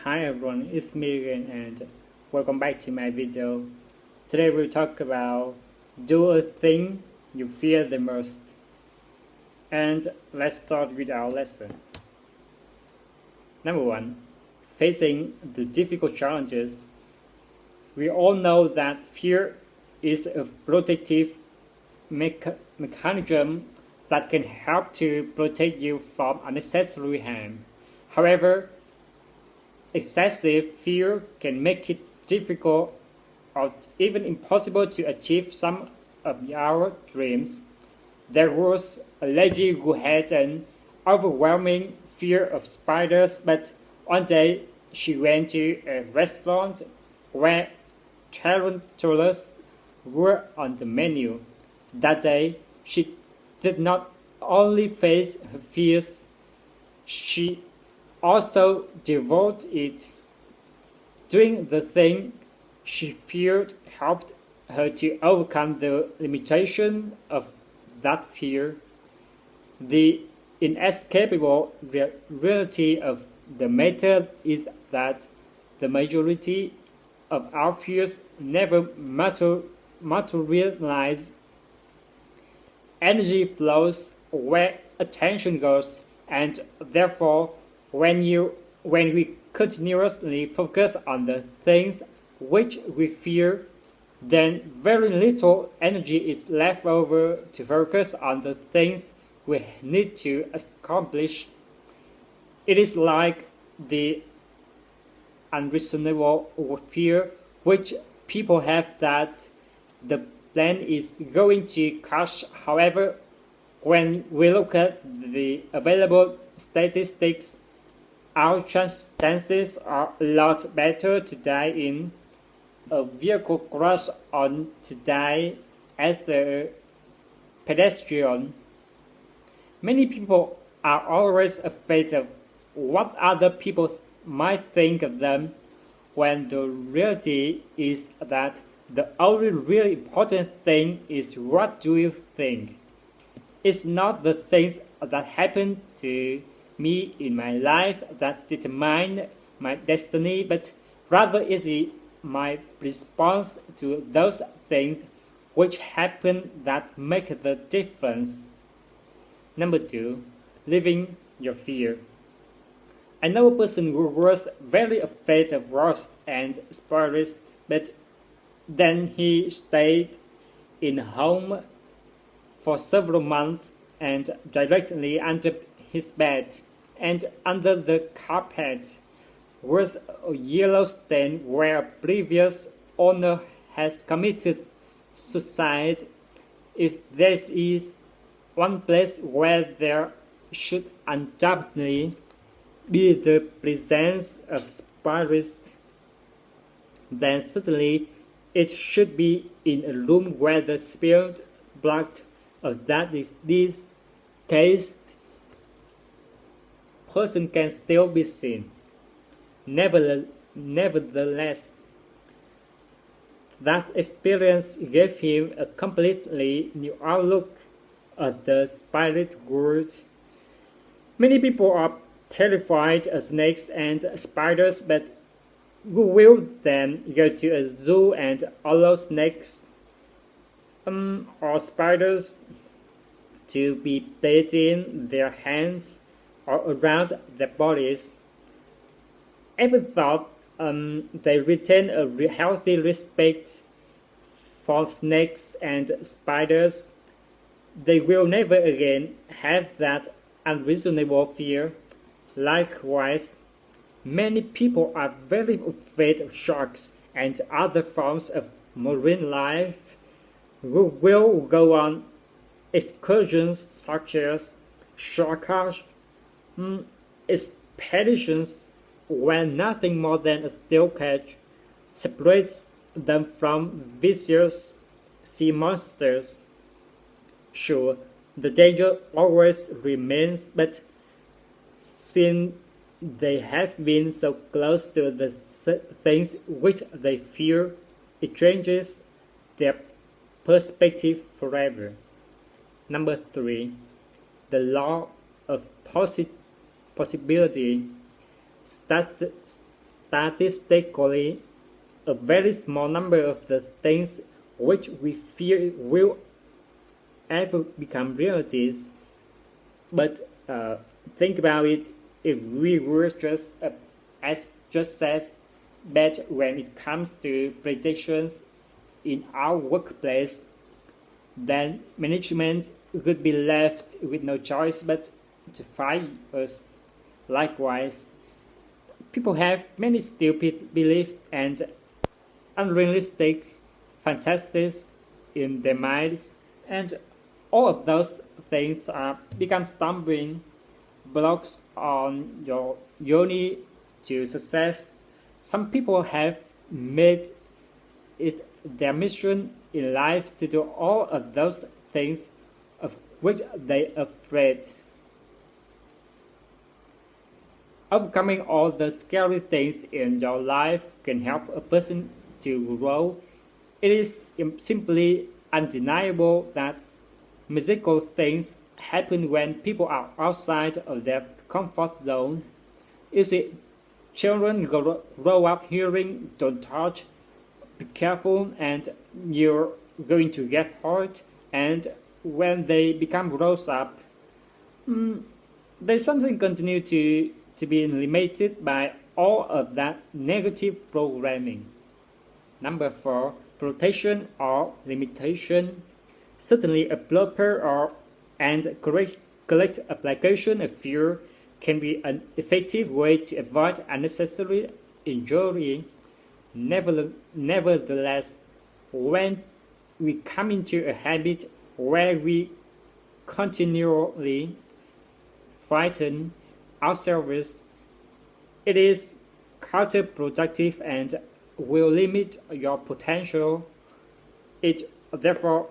Hi everyone, it's me again and welcome back to my video. Today we'll talk about do a thing you fear the most. And let's start with our lesson. Number 1. Facing the difficult challenges. We all know that fear is a protective mechanism that can help to protect you from unnecessary harm. However, excessive fear can make it difficult or even impossible to achieve some of our dreams. There was a lady who had an overwhelming fear of spiders, but one day she went to a restaurant where tarantulas were on the menu. That day, she did not only face her fears, she also devoted it. Doing the thing she feared helped her to overcome the limitation of that fear. The inescapable reality of the matter is that the majority of our fears never materialize. Energy flows where attention goes, and therefore when we continuously focus on the things which we fear, then very little energy is left over to focus on the things we need to accomplish. It is like the unreasonable fear which people have that the plane is going to crash. However, when we look at the available statistics, our chances are a lot better to die in a vehicle crash or to die as a pedestrian. Many people are always afraid of what other people might think of them, when the reality is that the only really important thing is what do you think. It's not the things that happen to me in my life that determine my destiny, but rather is my response to those things which happen that make the difference. Number 2. Living your fear. I know a person who was very afraid of rust and spiders, but then he stayed in home for several months, and directly under his bed and under the carpet was a yellow stain where a previous owner has committed suicide. If there is one place where there should undoubtedly be the presence of spirits, then certainly it should be in a room where the spilled blood of that deceased person can still be seen. Nevertheless, that experience gave him a completely new outlook at the spirit world. Many people are terrified of snakes and spiders, but who will then go to a zoo and allow snakes or spiders to be played in their hands or around their bodies? Ever thought they retain a healthy respect for snakes and spiders? They will never again have that unreasonable fear. Likewise, many people are very afraid of sharks and other forms of marine life, who will go on excursions such as shark expeditions where nothing more than a steel cage separates them from vicious sea monsters. Sure, the danger always remains, but since they have been so close to the things which they fear, it changes their perspective forever. Number 3. The law of possibility. statistically a very small number of the things which we fear will ever become realities. But think about it: if we were just as bad when it comes to predictions in our workplace, then management would be left with no choice but to fire us. Likewise, people have many stupid beliefs and unrealistic fantasies in their minds, and all of those things become stumbling blocks on your journey to success. Some people have made it their mission in life to do all of those things of which they are afraid. Overcoming all the scary things in your life can help a person to grow. It is simply undeniable that magical things happen when people are outside of their comfort zone. You see, children grow up hearing "don't touch," "be careful," and "you're going to get hurt," and when they become grown up, they sometimes continue to be limited by all of that negative programming. Number 4, protection or limitation. Certainly a proper and correct application of fear can be an effective way to avoid unnecessary injury. Nevertheless, when we come into a habit where we continually frighten ourselves, it is counterproductive and will limit your potential. It therefore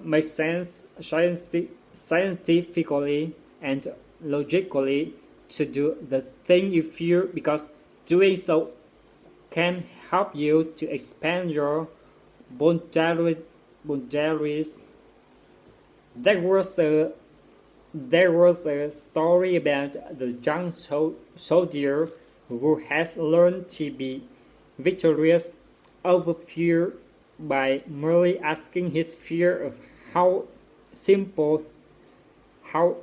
makes sense scientifically and logically to do the thing you fear, because doing so can help you to expand your boundaries. There was a story about the young soldier who has learned to be victorious over fear by merely asking his fear of how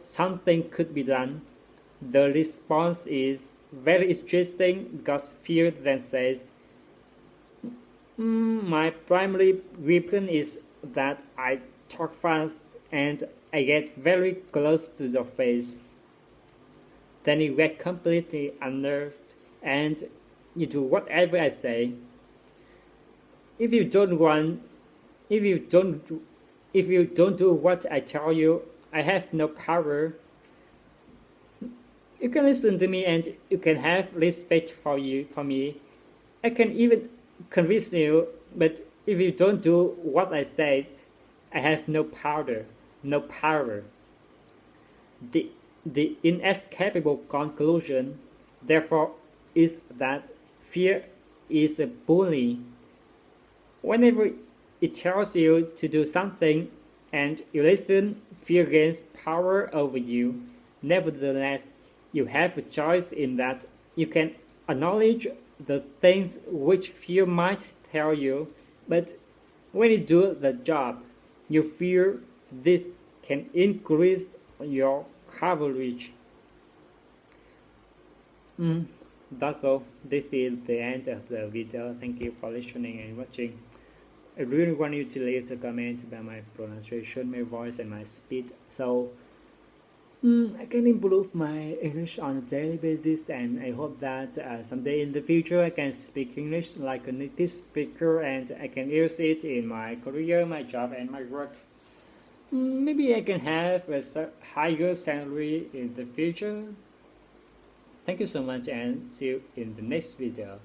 something could be done. The response is very interesting because fear then says, my primary weapon is that I talk fast and I get very close to your face. Then you get completely unnerved and you do whatever I say. If you don't do what I tell you, I have no power. You can listen to me and you can have respect for me. I can even convince you, but if you don't do what I said, I have no power. The inescapable conclusion, therefore, is that fear is a bully. Whenever it tells you to do something and you listen, fear gains power over you. Nevertheless, you have a choice in that you can acknowledge the things which fear might tell you, but when you do the job, you fear this can increase your coverage. That's all. This is the end of the video. Thank you for listening and watching. I really want you to leave a comment about my pronunciation, my voice, and my speed, so I can improve my English on a daily basis, and I hope that someday in the future I can speak English like a native speaker and I can use it in my career, my job, and my work. Maybe I can have a higher salary in the future. Thank you so much and see you in the next video.